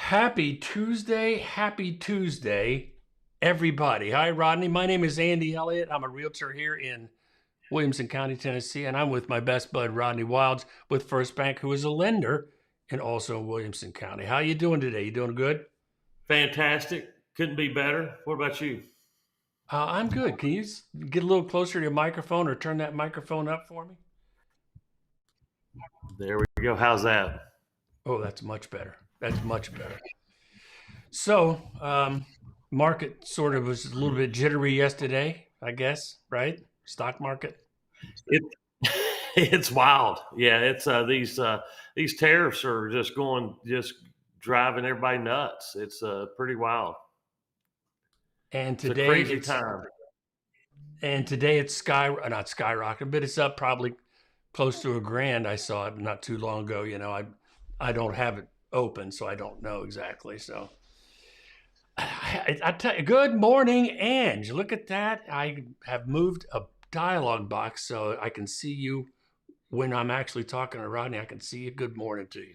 Happy Tuesday, everybody. Hi, Rodney. My name is Andy Elliott. I'm a realtor here in Williamson County, Tennessee, and I'm with my best bud, Rodney Wilds, with First Bank, who is a lender and also in Williamson County. How you doing today? You doing good? Fantastic. Couldn't be better. What about you? I'm good. Can you get a little closer to your microphone or turn that microphone up for me? There we go. How's that? Oh, that's much better. That's much better. So, market sort of was a little bit jittery yesterday, I guess, right? Stock market. It, it's wild. Yeah, it's these tariffs are just driving everybody nuts. It's pretty wild. And It's a today crazy it's time. and today it's not skyrocketing, but it's up probably close to a grand. I saw it not too long ago. I don't have it open, so I don't know exactly. So I tell you, good morning, Ange. Look at that. I have moved a dialogue box so I can see you when I'm actually talking to Rodney. I can see you. Good morning to you.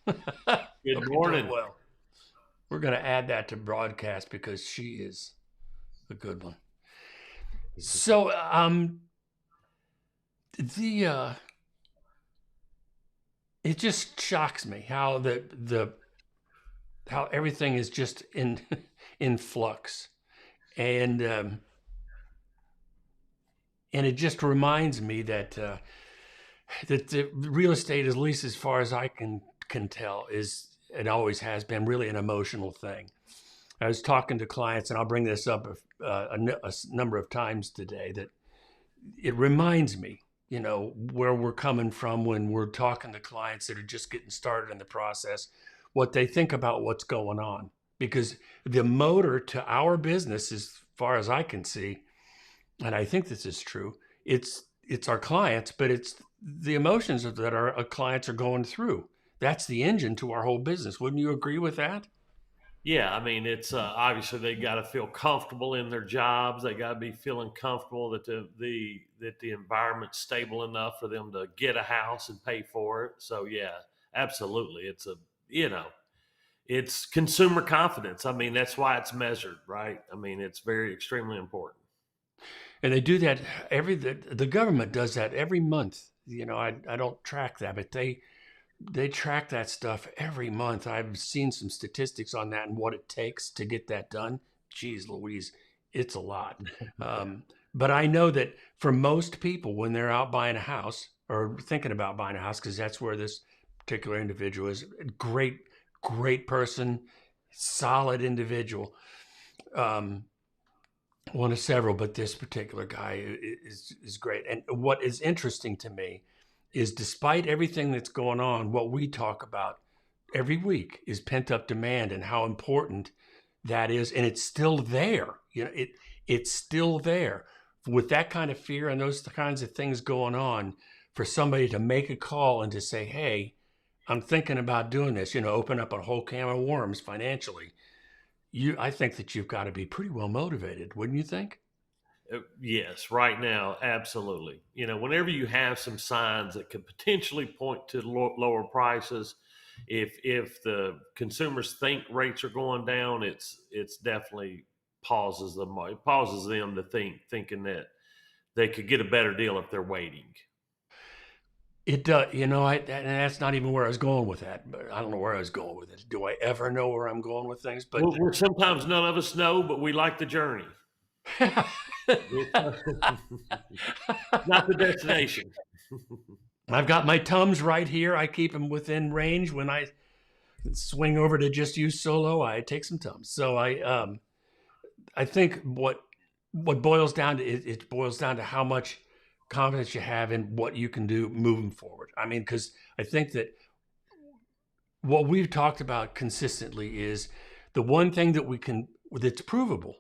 Hope Good you're doing morning. well. We're going to add that to broadcast because she is a good one. So, the it just shocks me how the how everything is just in in flux, and it just reminds me that the real estate, at least as far as I can tell, is it always has been really an emotional thing. I was talking to clients, and I'll bring this up a number of times today, that it reminds me, where we're coming from when we're talking to clients that are just getting started in the process, what they think about what's going on. Because the motor to our business, as far as I can see, and I think this is true, it's our clients, but it's the emotions that our clients are going through. That's the engine to our whole business. Wouldn't you agree with that? Yeah, I mean, it's obviously they got to feel comfortable in their jobs. They got to be feeling comfortable that the environment's stable enough for them to get a house and pay for it. So yeah, absolutely, you know it's consumer confidence. I mean, that's why it's measured, right? I mean, it's very extremely important. And they do that the government does that every month. I don't track that, but they track that stuff every month. I've seen some statistics on that and what it takes to get that done. Geez Louise, it's a lot. But I know that for most people, when they're out buying a house or thinking about buying a house, because that's where this particular individual is, great person, solid individual. Um, One of several, but this particular guy is great. And what is interesting to me is, despite everything that's going on, what we talk about every week is pent up demand and how important that is, and it's still there. It's still there. With that kind of fear and those kinds of things going on, for somebody to make a call and to say, "Hey, I'm thinking about doing this," open up a whole can of worms financially. I think that you've got to be pretty well motivated, wouldn't you think? Yes, right now, absolutely. Whenever you have some signs that could potentially point to lower prices, if the consumers think rates are going down, it's definitely pauses them to thinking that they could get a better deal if they're waiting. It does, and that's not even where I was going with that. But I don't know where I was going with it. Do I ever know where I'm going with things? But Well, sometimes none of us know, but we like the journey. Not the destination. I've got my Tums right here. I keep them within range. When I swing over to just use solo, I take some Tums. So I think what boils down to it boils down to how much confidence you have in what you can do moving forward. I mean, because I think that what we've talked about consistently is the one thing that's provable,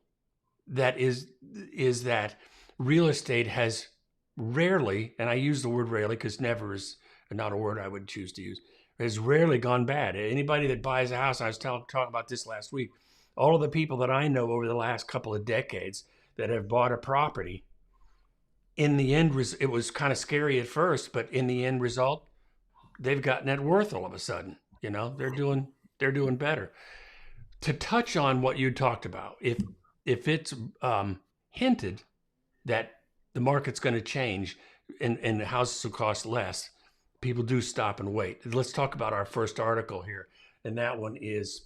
that is that real estate has rarely, and I use the word rarely because never is not a word I would choose to use, has rarely gone bad. Anybody that buys a house, I was talking about this last week, all of the people that I know over the last couple of decades that have bought a property, in the end, it was kind of scary at first, but in the end result, they've got net worth all of a sudden. They're doing better. to touch on what you talked about, if it's hinted that the market's going to change and the houses will cost less, people do stop and wait. Let's talk about our first article here, and that one is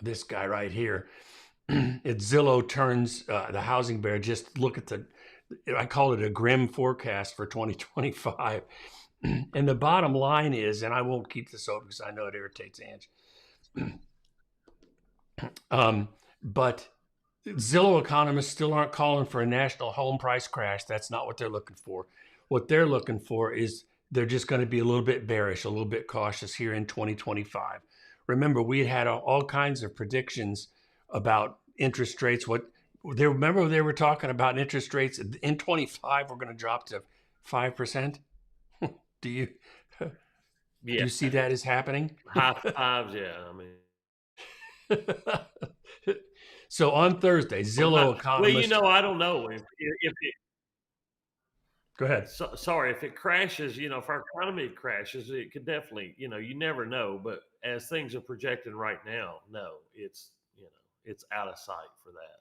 this guy right here. It's Zillow turns the housing bear. Just look at I call it a grim forecast for 2025. And the bottom line is, and I won't keep this over because I know it irritates Ange, but Zillow economists still aren't calling for a national home price crash. That's not what they're looking for. What they're looking for is they're just going to be a little bit bearish, a little bit cautious here in 2025. Remember, we had all kinds of predictions about interest rates. Remember they were talking about interest rates in 25 we're going to drop to 5%. Do you see that as happening? High fives, yeah. I mean, so on Thursday, Zillow economists. Well, I don't know if it. Go ahead. Sorry, if it crashes, if our economy crashes, it could definitely, you never know. But as things are projected right now, no, it's out of sight for that.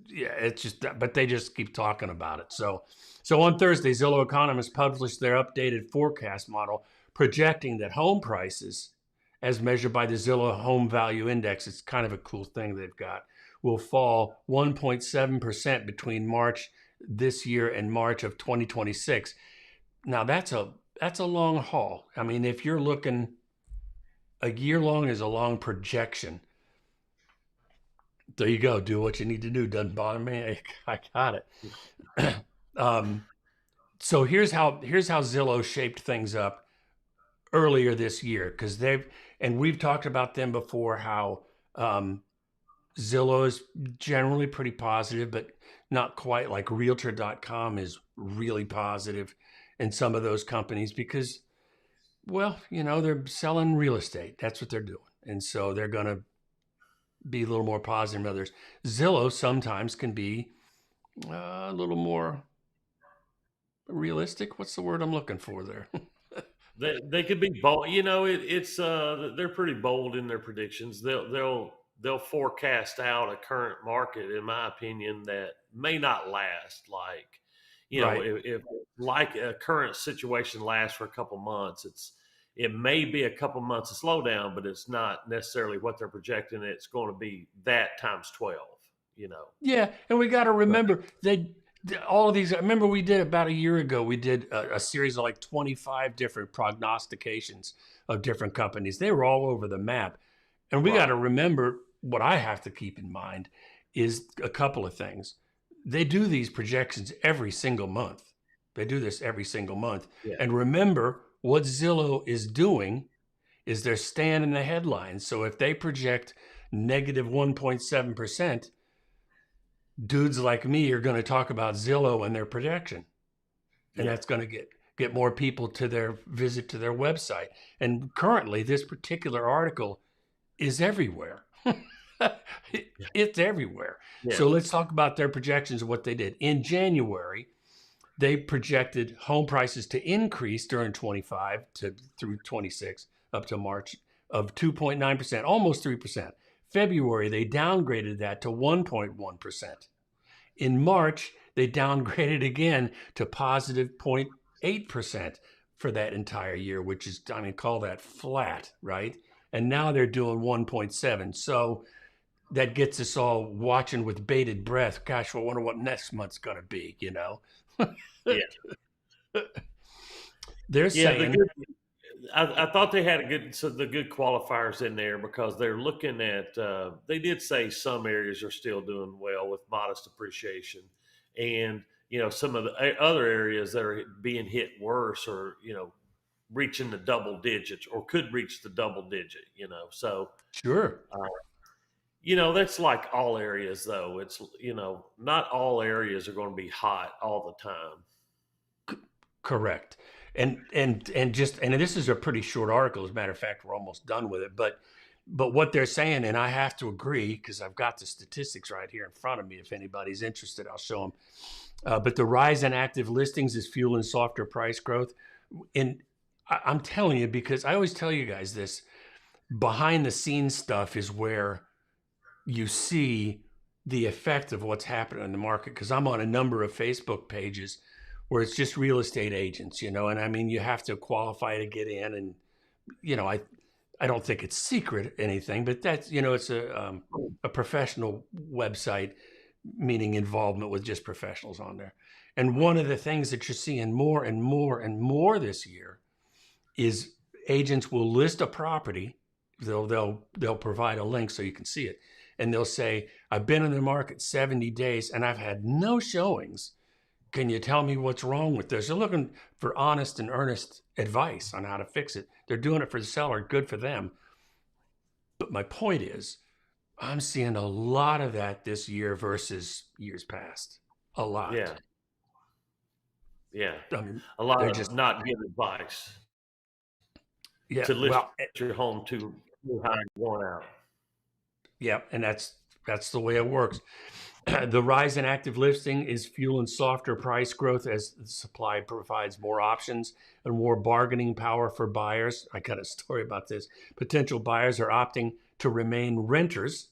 Yeah, it's just, but they just keep talking about it. So on Thursday, Zillow economists published their updated forecast model projecting that home prices, as measured by the Zillow Home Value Index, it's kind of a cool thing they've got, will fall 1.7% between March this year and March of 2026. Now that's a long haul. I mean, if you're looking, a year long is a long projection. There you go. Do what you need to do. Doesn't bother me. I got it. So here's how Zillow shaped things up earlier this year, because we've talked about them before, how Zillow is generally pretty positive, but not quite like Realtor.com is really positive in some of those companies because, well, they're selling real estate. That's what they're doing. And so they're going to be a little more positive than others. Zillow sometimes can be a little more realistic. What's the word I'm looking for there? They could be bold. They're pretty bold in their predictions. They'll forecast out a current market, in my opinion, that may not last. Like, Right. if like a current situation lasts for a couple months, it may be a couple months of slowdown, but it's not necessarily what they're projecting. It's going to be that times 12. Yeah, and we got to remember all of these. I remember we did about a year ago. We did a series of like 25 different prognostications of different companies. They were all over the map, and we got to remember what I have to keep in mind is a couple of things. They do these projections every single month. They do this every single month, Yeah. and remember what Zillow is doing is they're staying in the headlines. So if they project negative 1.7%. Dudes like me are going to talk about Zillow and their projection, and that's going to get more people to their website. And currently, this particular article is everywhere. It's everywhere. Yeah. So let's talk about their projections of what they did in January. They projected home prices to increase during 25 through 26 up to March of 2.9%, almost 3%. February, they downgraded that to 1.1%. In March, they downgraded again to positive 0.8% for that entire year, which is, call that flat, right? And now they're doing 1.7. So that gets us all watching with bated breath. Gosh, I wonder what next month's going to be, Yeah. They're saying... I thought they had the good qualifiers in there because they're looking at, they did say some areas are still doing well with modest appreciation. And, some of the other areas that are being hit worse are, reaching the double digits or could reach the double digit, so. Sure. That's like all areas though. It's, not all areas are going to be hot all the time. Correct. And this is a pretty short article. As a matter of fact, we're almost done with it. But what they're saying, and I have to agree because I've got the statistics right here in front of me. If anybody's interested, I'll show them. But the rise in active listings is fueling softer price growth. And I'm telling you, because I always tell you guys this, behind the scenes stuff is where you see the effect of what's happening in the market. Because I'm on a number of Facebook pages where it's just real estate agents, and I mean, you have to qualify to get in, and I don't think it's secret anything, but that's it's a professional website, meaning involvement with just professionals on there. And one of the things that you're seeing more and more and more this year is agents will list a property. They'll provide a link so you can see it, and they'll say, "I've been in the market 70 days and I've had no showings. Can you tell me what's wrong with this?" They're looking for honest and earnest advice on how to fix it. They're doing it for the seller. Good for them. But my point is, I'm seeing a lot of that this year versus years past. A lot. Yeah. Yeah. I mean, A lot they're of just, not good advice yeah, to list well, your home too high and going out. yeah, and that's the way it works. The rise in active listing is fueling softer price growth as the supply provides more options and more bargaining power for buyers. I got a story about this. Potential buyers are opting to remain renters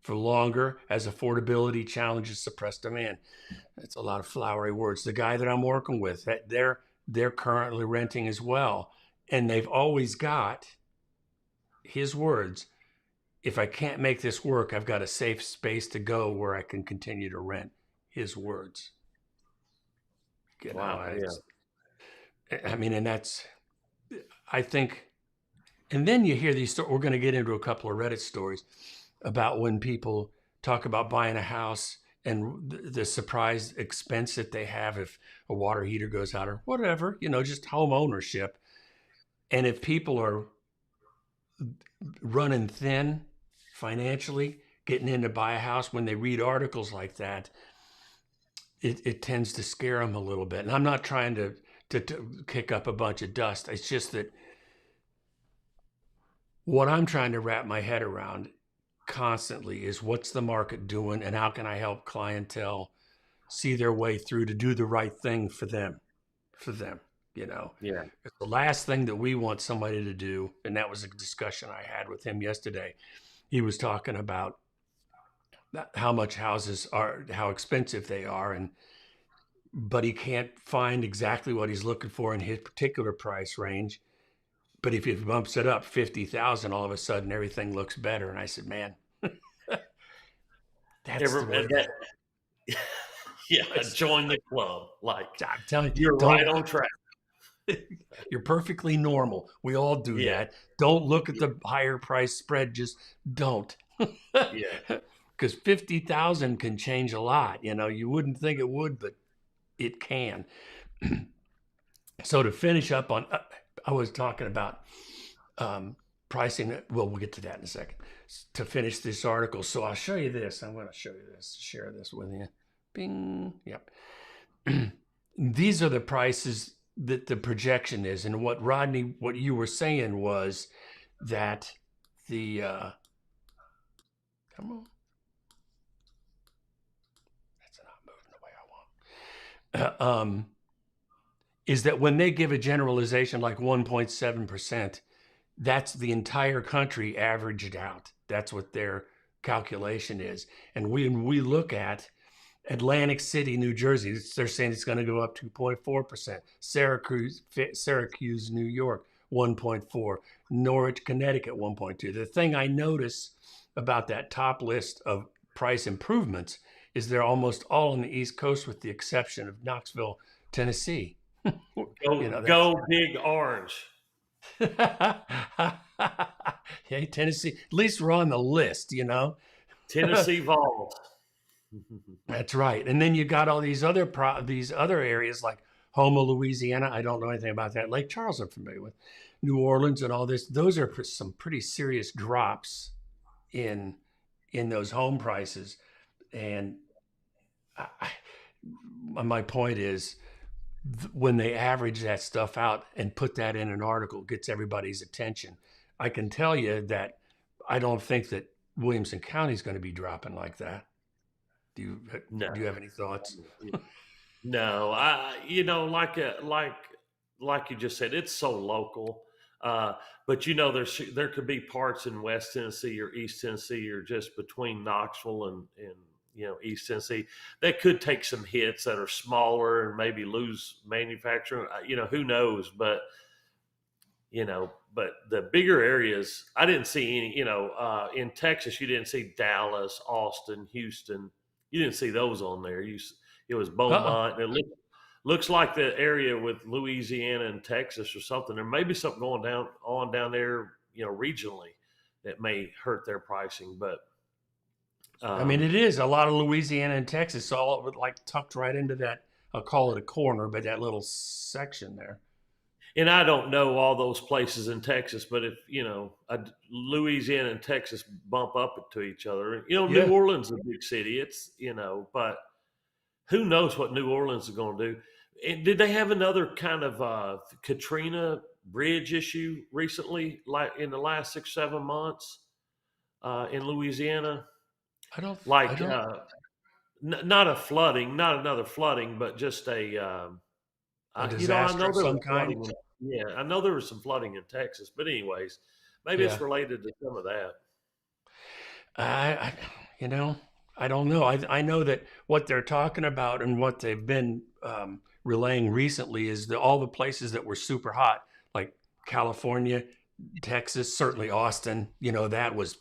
for longer as affordability challenges suppress demand. That's a lot of flowery words. The guy that I'm working with, that they're currently renting as well, and they've always got his words. If I can't make this work, I've got a safe space to go where I can continue to rent. His words. Wow. I mean, and that's, I think, and then you hear these, we're going to get into a couple of Reddit stories about when people talk about buying a house and the surprise expense that they have if a water heater goes out or whatever, just home ownership. And if people are running thin financially, getting in to buy a house, when they read articles like that, it tends to scare them a little bit. And I'm not trying to kick up a bunch of dust. It's just that what I'm trying to wrap my head around constantly is what's the market doing and how can I help clientele see their way through to do the right thing for them, Yeah. It's the last thing that we want somebody to do. And that was a discussion I had with him yesterday. He was talking about how much houses are, how expensive they are, but he can't find exactly what he's looking for in his particular price range. But if he bumps it up 50,000, all of a sudden everything looks better. And I said, man, that's the way. Yeah, join the club. Like, I'm telling you, you're right on track. You're perfectly normal. We all do that. Don't look at the higher price spread. Just don't. Yeah. Because 50,000 can change a lot. You wouldn't think it would, but it can. So to finish up on, I was talking about pricing. Well, we'll get to that in a second. To finish this article, so I'll show you this. I'm going to show you this. Share this with you. Bing. Yep. These are the prices that the projection is, and what Rodney, what you were saying was that the come on, that's not moving the way I want. Is that when they give a generalization like 1.7%, that's the entire country averaged out. That's what their calculation is. And when we look at Atlantic City, New Jersey, they're saying it's going to go up 2.4%. Syracuse, New York, 1.4. Norwich, Connecticut, 1.2. The thing I notice about that top list of price improvements is they're almost all on the East Coast with the exception of Knoxville, Tennessee. Go Big Orange. Hey, Tennessee, at least we're on the list, Tennessee Vols. That's right. And then you got all these other areas like Houma, Louisiana. I don't know anything about that. Lake Charles, I'm familiar with. New Orleans and all this. Those are some pretty serious drops in those home prices. And my point is, when they average that stuff out and put that in an article, it gets everybody's attention. I can tell you that I don't think that Williamson County is going to be dropping like that. Do you have any thoughts? No, like you just said, it's so local. Uh, but there could be parts in West Tennessee or East Tennessee or just between Knoxville and East Tennessee that could take some hits that are smaller and maybe lose manufacturing. Who knows? But the bigger areas, I didn't see any. In Texas, you didn't see Dallas, Austin, Houston. You didn't see those on there. It was Uh-uh. Beaumont. And looks like the area with Louisiana and Texas or something. There may be something going down there, regionally, that may hurt their pricing. But I mean, it is a lot of Louisiana and Texas, all like tucked right into that. I'll call it a corner, but that little section there. and I don't know all those places in Texas, but if Louisiana and Texas bump up to each other, New Yeah, Orleans is a big city. It's but who knows what New Orleans is going to do? And did they have another kind of Katrina bridge issue recently, like in the last 6 7 months in Louisiana? I don't. I Like don't. not a flooding, not another flooding, but just A I disaster know of there some was kind. flooding. Yeah, I know there was some flooding in Texas, but anyways, maybe Yeah. it's related to some of that. I you know, I don't know. I know that what they're talking about and what they've been relaying recently is all the places that were super hot, like California, Texas, certainly Austin. That was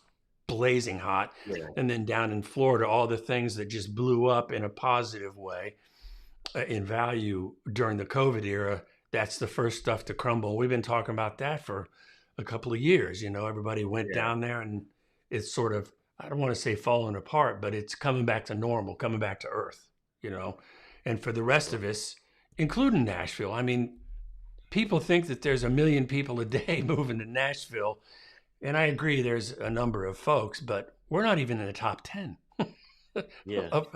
blazing hot, Yeah, and then down in Florida, all the things that just blew up in a positive way in value during the COVID era. That's the first stuff to crumble. We've been talking about that for a couple of years. Everybody went yeah, down there and it's sort of, I don't want to say falling apart, but it's coming back to normal, coming back to earth, you know. And for the rest of us, including Nashville, I mean, people think that there's a million people a day moving to Nashville. And I agree, there's a number of folks, but we're not even in the top 10 yeah. of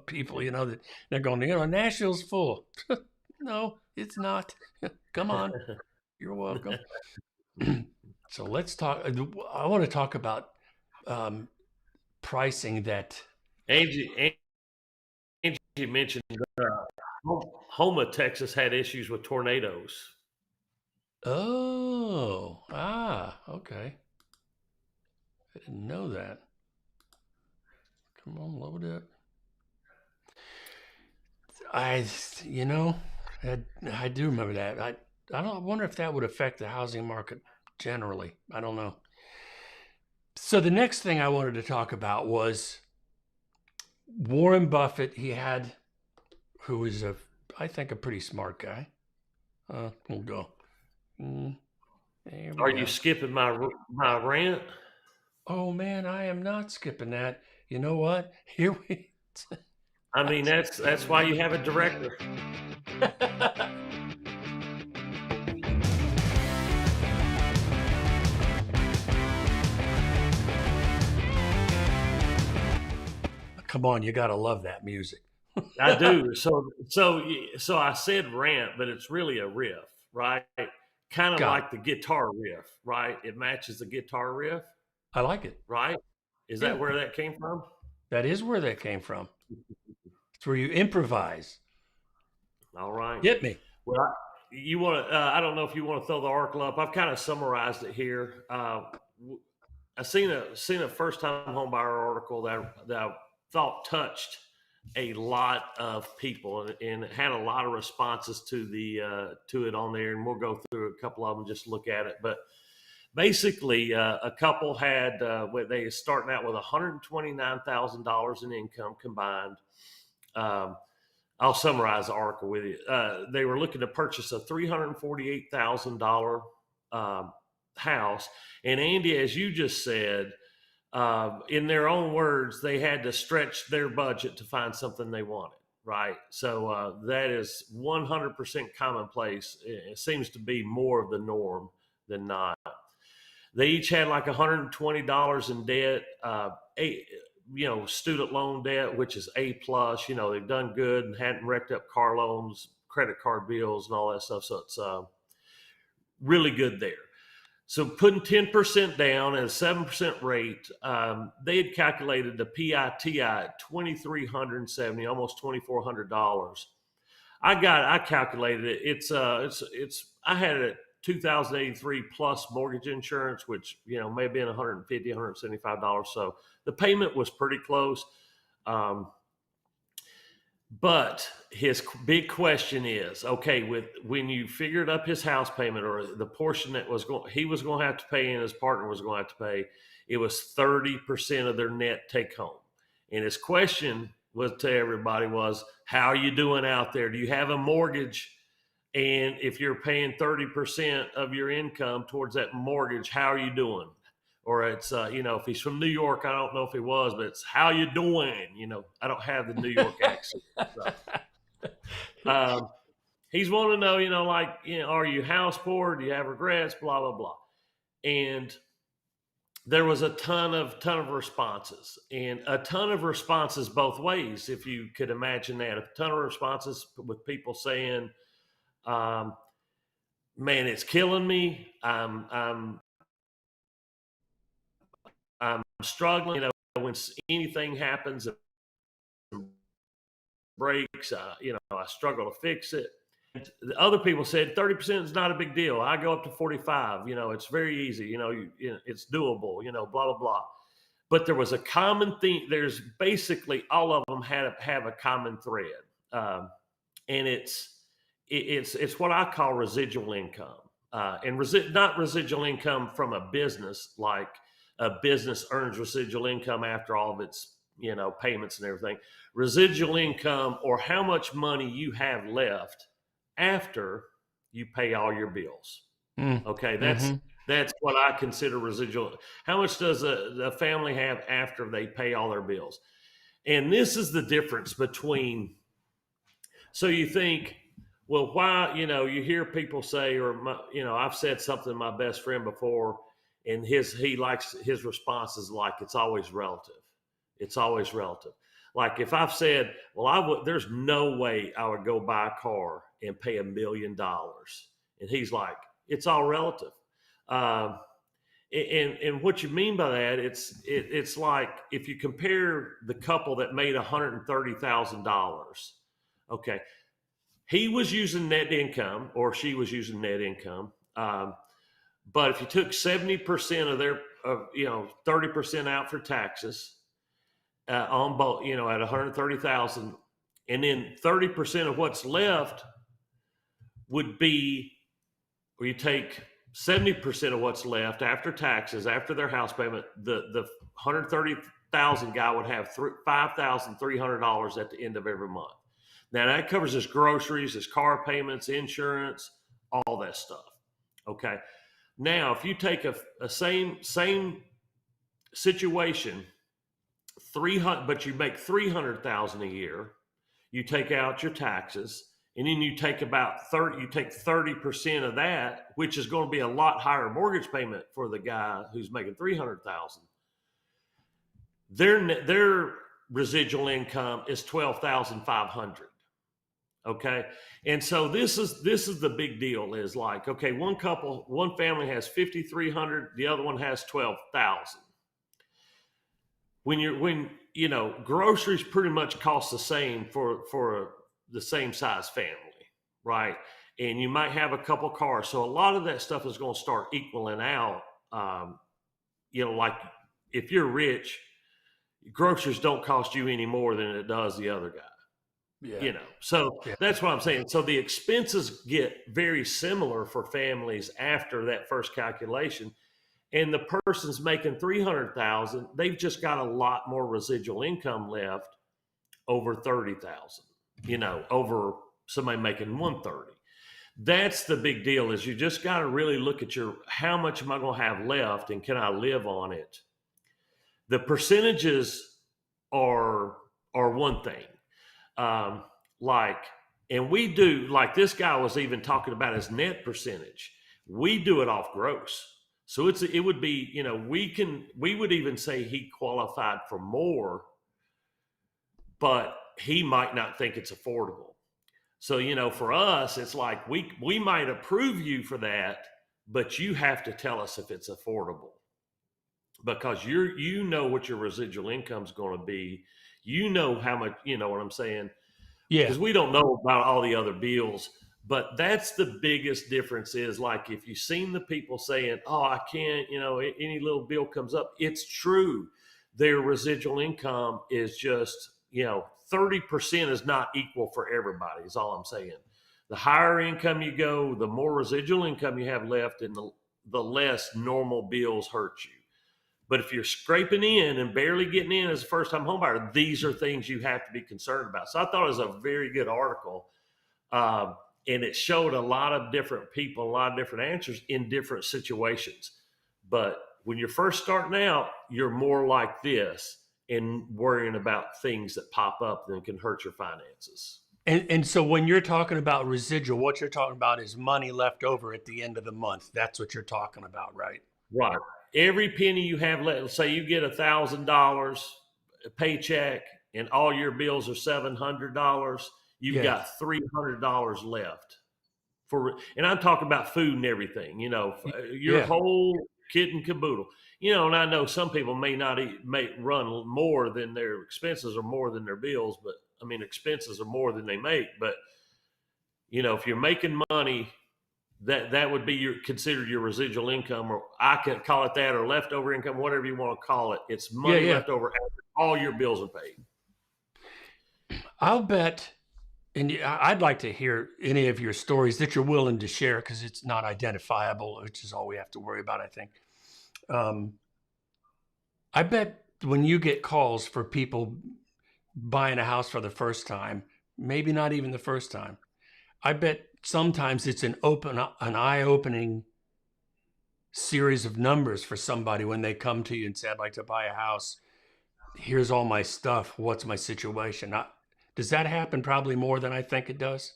people, that they're going, Nashville's full. No, it's not. Come on. You're welcome. So let's talk. I want to talk about um, pricing that. Angie mentioned Homa, Texas had issues with tornadoes. Okay. I didn't know that. Come on, load it. I, you know, I do remember that. I wonder if that would affect the housing market generally. I don't know. So the next thing I wanted to talk about was Warren Buffett. He had, who is I think a pretty smart guy. We'll go. There we Are you go. skipping my rant? Oh man, I am not skipping that. You know what? Here we. I mean, that's why you have a director. Come on, you gotta love that music. I do. So I said rant, but it's really a riff, right? Kind of Got it. like the guitar riff, right? It matches the guitar riff, I like it. right? Is Yeah, that where that came from? that is where that came from. It's where you improvise. All right. Hit me. Well, you want to? I don't know if you want to throw the article up. I've kind of summarized it here. I seen a first time home buyer article that I thought touched a lot of people and it had a lot of responses to it on there, and we'll go through a couple of them, just look at it. But basically, a couple had they starting out with $129,000 in income combined. Um, I'll summarize the article with you. They were looking to purchase a $348,000 house, and Andy, as you just said, in their own words, they had to stretch their budget to find something they wanted. Right, so that is 100% commonplace. It seems to be more of the norm than not. They each had like $120 in debt. Student loan debt, which is A plus. They've done good and hadn't wrecked up car loans, credit card bills, and all that stuff. So it's really good there. So putting 10% down at a 7% rate, they had calculated the PITI at $2,370, almost $2,400. I calculated it. It's I had it at $2,083 plus mortgage insurance, which, may have been $150, $175. So the payment was pretty close. But his big question is, okay, when you figured up his house payment, or the portion that he was going to have to pay and his partner was going to have to pay, it was 30% of their net take home. And his question to everybody was, how are you doing out there? Do you have a mortgage? And if you're paying 30% of your income towards that mortgage, how are you doing? Or it's, if he's from New York, I don't know if he was, but it's how you doing? I don't have the New York accent. So. He's wanting to know, are you house poor? Do you have regrets? Blah, blah, blah. And there was a ton of responses, and a ton of responses both ways. If you could imagine that, a ton of responses with people saying, man, it's killing me. I'm struggling. When anything happens, breaks, I struggle to fix it. And the other people said 30% is not a big deal. I go up to 45. It's very easy. It's doable. Blah blah blah. But there was a common theme. There's basically all of them have a common thread, and it's what I call residual income, and not residual income from a business, like a business earns residual income after all of its payments and everything. Residual income, or how much money you have left after you pay all your bills. Okay, that's what I consider residual. How much does a family have after they pay all their bills? And this is the difference between. So you think, well, why? You hear people say, or I've said something to my best friend before, and he likes his response is like, it's always relative. It's always relative. Like if I've said, well, there's no way I would go buy a car and pay $1 million, and he's like, it's all relative. And what you mean by that, it's like if you compare the couple that made $130,000, okay, he was using net income, or she was using net income, but if you took 70% of their, 30% out for taxes, on both, at 130,000, and then 30% of what's left would be, or you take 70% of what's left after taxes, after their house payment, the 130,000 guy would have $5,300 at the end of every month. Now that covers his groceries, his car payments, insurance, all that stuff. Okay. Now, if you take a same situation, but you make $300,000 a year, you take out your taxes, and then you take about 30% of that, which is going to be a lot higher mortgage payment for the guy who's making $300,000. Their residual income is $12,500. Okay, and so this is the big deal. Is like, okay, one family has $5,300, the other one has $12,000. When groceries pretty much cost the same for the same size family, right? And you might have a couple cars, so a lot of that stuff is going to start equaling out. Like if you're rich, groceries don't cost you any more than it does the other guy. Yeah. So that's what I'm saying. So the expenses get very similar for families after that first calculation. And the person's making $300,000, they've just got a lot more residual income left over $30,000, over somebody making $130,000. That's the big deal. Is you just got to really look at how much am I going to have left, and can I live on it? The percentages are one thing. And we do, like this guy was even talking about his net percentage. We do it off gross. So it would be, we would even say he qualified for more, but he might not think it's affordable. So, for us, it's like we might approve you for that, but you have to tell us if it's affordable, because you know what your residual income is going to be. You know how much, you know what I'm saying? Yeah. Because we don't know about all the other bills. But that's the biggest difference is like if you've seen the people saying, oh, I can't, any little bill comes up, it's true. Their residual income is just, 30% is not equal for everybody, is all I'm saying. The higher income you go, the more residual income you have left, and the less normal bills hurt you. But if you're scraping in and barely getting in as a first time homebuyer, these are things you have to be concerned about. So I thought it was a very good article. And it showed a lot of different people, a lot of different answers in different situations. But when you're first starting out, you're more like this and worrying about things that pop up that can hurt your finances. And so when you're talking about residual, what you're talking about is money left over at the end of the month. That's what you're talking about, right? Right. Every penny you have left, let's say you get $1,000 paycheck and all your bills are $700, you've Yeah. got $300 left. And I'm talking about food and everything, your Yeah. whole kit and caboodle. And I know some people may not may run more than their expenses or more than their bills, but I mean, expenses are more than they make. But, if you're making money, that would be considered your residual income, or I could call it that, or leftover income, whatever you want to call it. It's money Yeah. left over after all your bills are paid. I'll bet, and I'd like to hear any of your stories that you're willing to share because it's not identifiable, which is all we have to worry about, I think. I bet when you get calls for people buying a house for the first time, maybe not even the first time, I bet sometimes it's an eye-opening series of numbers for somebody when they come to you and say, I'd like to buy a house. Here's all my stuff. What's my situation? Does that happen probably more than I think it does?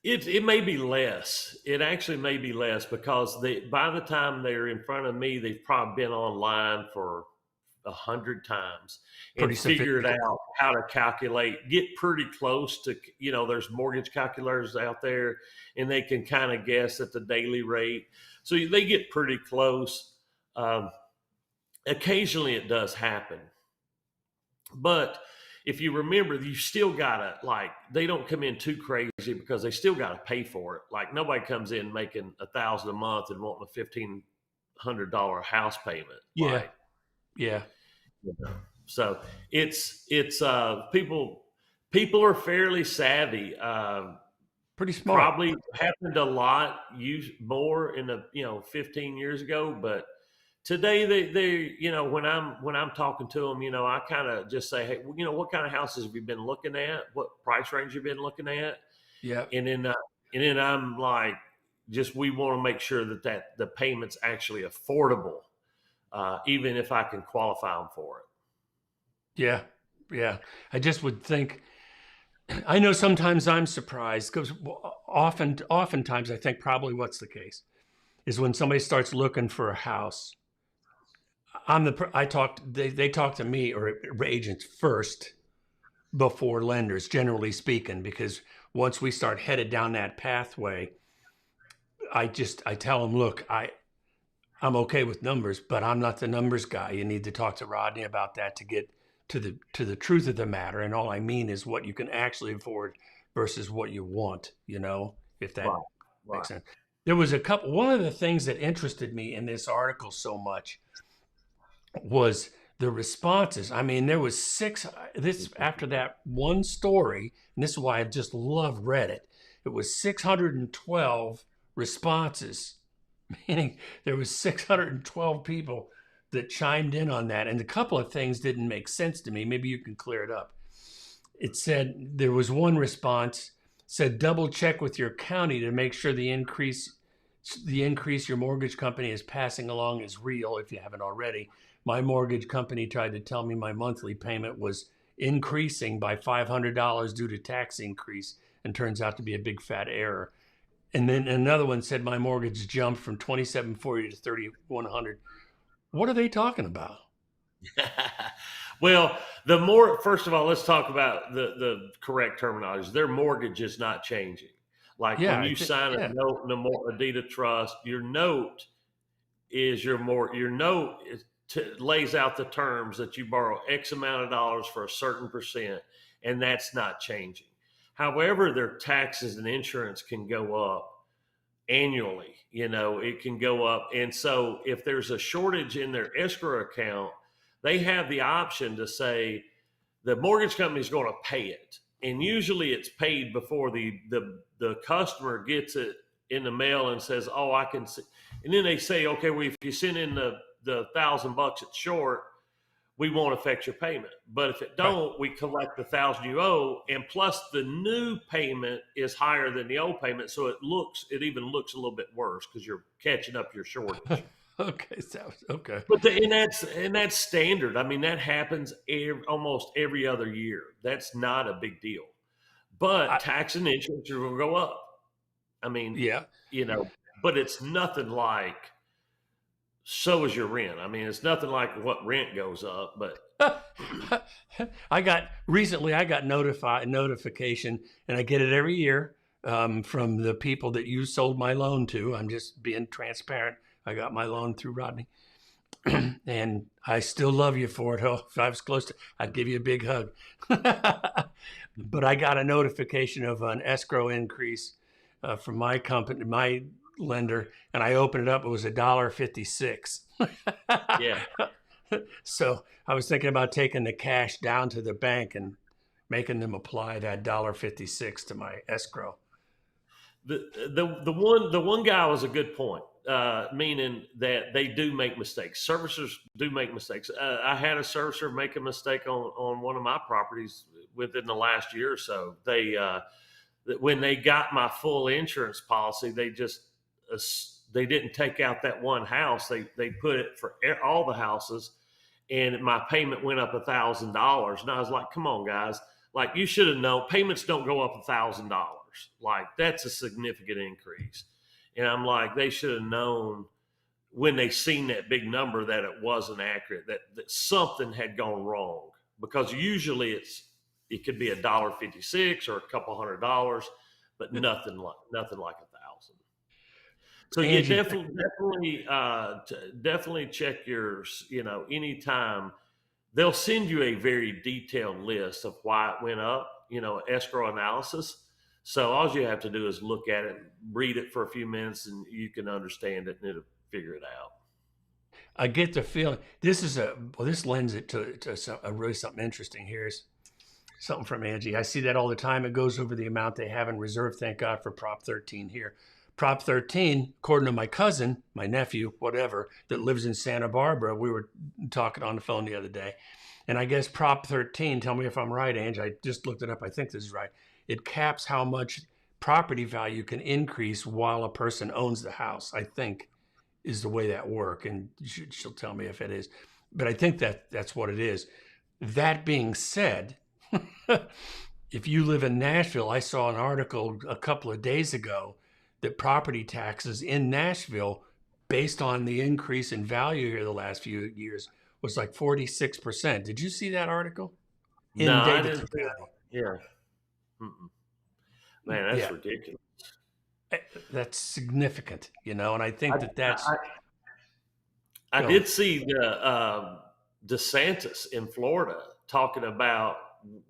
It may be less. It actually may be less because by the time they're in front of me, they've probably been online for 100 times Pretty and figured sophisticated. out how to calculate, get pretty close to, there's mortgage calculators out there and they can kind of guess at the daily rate. So they get pretty close. Occasionally it does happen. But if you remember, you still gotta they don't come in too crazy because they still gotta pay for it. Like nobody comes in making $1,000 a month and wanting a $1,500 house payment. Yeah. Yeah. So it's people are fairly savvy. Pretty smart. Probably happened a lot more in 15 years ago, but today they when I'm talking to them, I kind of just say, hey, what kind of houses have you been looking at? What price range have you been looking at? Yeah. And then I'm like, just we want to make sure that the payment's actually affordable, even if I can qualify them for it. Yeah. Yeah. I just would think, I know sometimes I'm surprised because oftentimes I think probably what's the case is when somebody starts looking for a house, they talk to me or agents first before lenders, generally speaking, because once we start headed down that pathway, I tell them, look, I'm okay with numbers, but I'm not the numbers guy. You need to talk to Rodney about that to get to the truth of the matter. And all I mean is what you can actually afford versus what you want, if that Right. makes sense. There was one of the things that interested me in this article so much was the responses. I mean, there was after that one story, and this is why I just love Reddit. It was 612 responses, meaning there was 612 people that chimed in on that. And a couple of things didn't make sense to me. Maybe you can clear it up. It said there was one response said double check with your county to make sure the increase your mortgage company is passing along is real if you haven't already. My mortgage company tried to tell me my monthly payment was increasing by $500 due to tax increase and turns out to be a big fat error. And then another one said my mortgage jumped from $2,740 to $3,100. What are they talking about? Well, first of all, let's talk about the correct terminology. Their mortgage is not changing. Like when you sign a note in a deed of trust, your note is your note lays out the terms that you borrow X amount of dollars for a certain percent, and that's not changing. However, their taxes and insurance can go up annually. It can go up. And so if there's a shortage in their escrow account, they have the option to say the mortgage company is going to pay it. And usually it's paid before the customer gets it in the mail and says, oh, I can see. And then they say, okay, well, if you send in the $1,000 it's short, we won't affect your payment. But if it Right. don't, we collect the 1,000 you owe, and plus the new payment is higher than the old payment, so it even looks a little bit worse because you're catching up your shortage. Okay. Okay. And that's standard. I mean, that happens almost every other year. That's not a big deal. But I, tax and insurance are going to go up. I mean, yeah. but it's nothing like so is your rent. I mean, it's nothing like what rent goes up, but Recently I got notification, and I get it every year from the people that you sold my loan to. I'm just being transparent. I got my loan through Rodney, and I still love you for it. Oh, if I was close to, I'd give you a big hug. But I got a notification of an escrow increase from my company, my lender, and I opened it up. It was $1.56. yeah. So I was thinking about taking the cash down to the bank and making them apply that $1.56 to my escrow. The one guy was a good point, meaning that they do make mistakes. Servicers do make mistakes. I had a servicer make a mistake on one of my properties within the last year or so. When they got my full insurance policy, they didn't take out that one house. They put it for all the houses, and my payment went up $1,000. And I was like, come on, guys. Like, you should have known payments don't go up $1,000. Like, that's a significant increase. And I'm like, they should have known when they seen that big number that it wasn't accurate, that something had gone wrong. Because usually it could be $1.56 or a couple $100, but nothing like $1,000. So yeah, Angie, definitely check yours. Anytime they'll send you a very detailed list of why it went up. Escrow analysis. So all you have to do is look at it, read it for a few minutes, and you can understand it, and it'll figure it out. I get the feeling this lends it to really something interesting. Here's something from Angie. I see that all the time. It goes over the amount they have in reserve. Thank God for Prop 13 here. Prop 13, according to my cousin, my nephew, whatever, that lives in Santa Barbara, we were talking on the phone the other day. And I guess Prop 13, tell me if I'm right, Angie, I just looked it up. I think this is right. It caps how much property value can increase while a person owns the house, I think is the way that works. And she'll tell me if it is. But I think that's what it is. That being said, if you live in Nashville, I saw an article a couple of days ago that property taxes in Nashville, based on the increase in value here the last few years, was like 46%. Did you see that article? No, In I Davidson didn't. County. Yeah. Mm-mm. Man, that's Yeah, ridiculous. that's significant, and I think I, that's, I, I go. did see the DeSantis in Florida talking about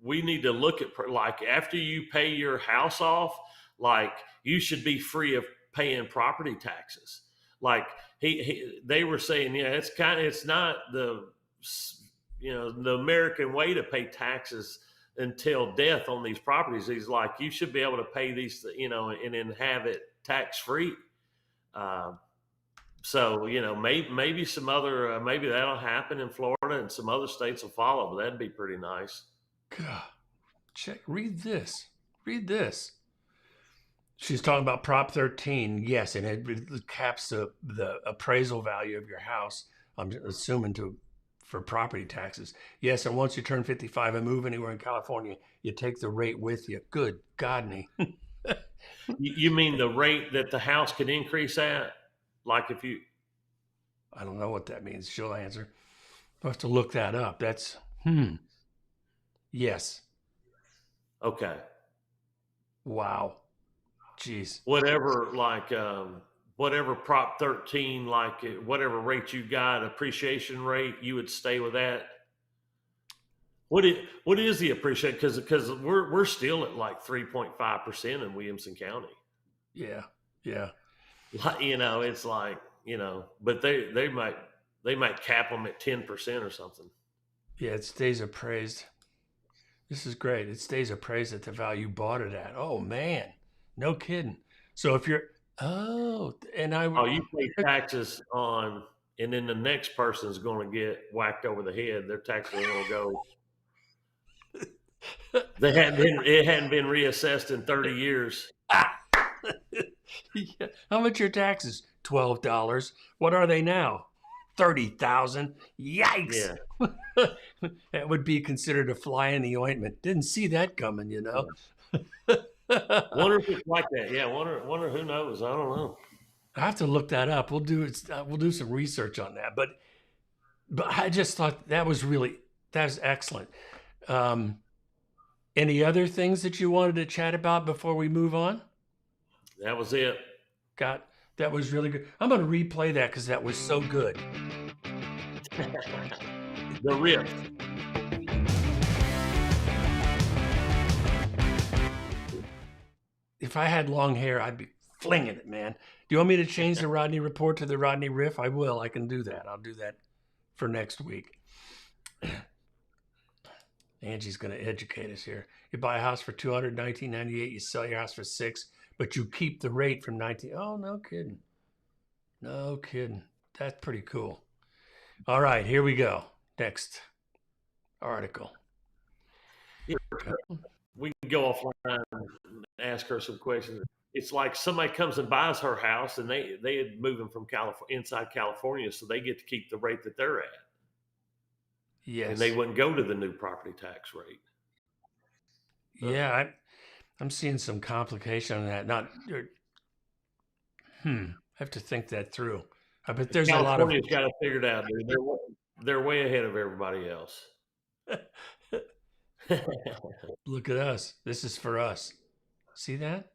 we need to look at like after you pay your house off, like you should be free of paying property taxes. Like they were saying, yeah, it's not the American way to pay taxes until death on these properties. He's like, you should be able to pay these, and then have it tax free. So maybe some other maybe that'll happen in Florida and some other states will follow, but that'd be pretty nice. God, read this. Read this. She's talking about Prop 13. Yes, and it caps the appraisal value of your house, I'm assuming for property taxes. Yes, and once you turn 55 and move anywhere in California, you take the rate with you. Good God, me. You mean the rate that the house can increase at? Like if you, I don't know what that means. She'll answer. I'll have to look that up. That's, yes. okay, Wow. Jeez. whatever, like whatever Prop 13, like whatever rate you got, appreciation rate, you would stay with that. What is the appreciation? Because we're still at like 3.5% in Williamson County. Yeah. Yeah. Like, it's like, but they might cap them at 10% or something. Yeah. It stays appraised. This is great. It stays appraised at the value you bought it at. Oh man. No kidding. So if you're, oh, and Oh, you pay taxes on, and then the next person's going to get whacked over the head. Their taxes are going to go. It hadn't been reassessed in 30 years. Yeah. How much are your taxes? $12. What are they now? 30,000. Yikes. Yeah. That would be considered a fly in the ointment. Didn't see that coming, you know. Wonder if it's like that. Yeah. Wonder who knows. I don't know. I have to look that up. We'll do some research on that. But I just thought that was excellent. Any other things that you wanted to chat about before we move on? That was it. That was really good. I'm going to replay that because that was so good. The Riff. If I had long hair, I'd be flinging it, man. Do you want me to change the Rodney Report to the Rodney Riff? I will. I can do that. I'll do that for next week. Angie's going to educate us here. You buy a house for $219.98. You sell your house for $6, but you keep the rate from 19. Oh, no kidding. No kidding. That's pretty cool. All right, here we go. Next article. We can go offline and ask her some questions. It's like somebody comes and buys her house, and they had moving from inside California, so they get to keep the rate that they're at. Yes. And they wouldn't go to the new property tax rate. Yeah, I'm seeing some complication on that. I have to think that through. I bet there's a lot of. California's got it figured out. They're way ahead of everybody else. Look at us. This is for us. See that?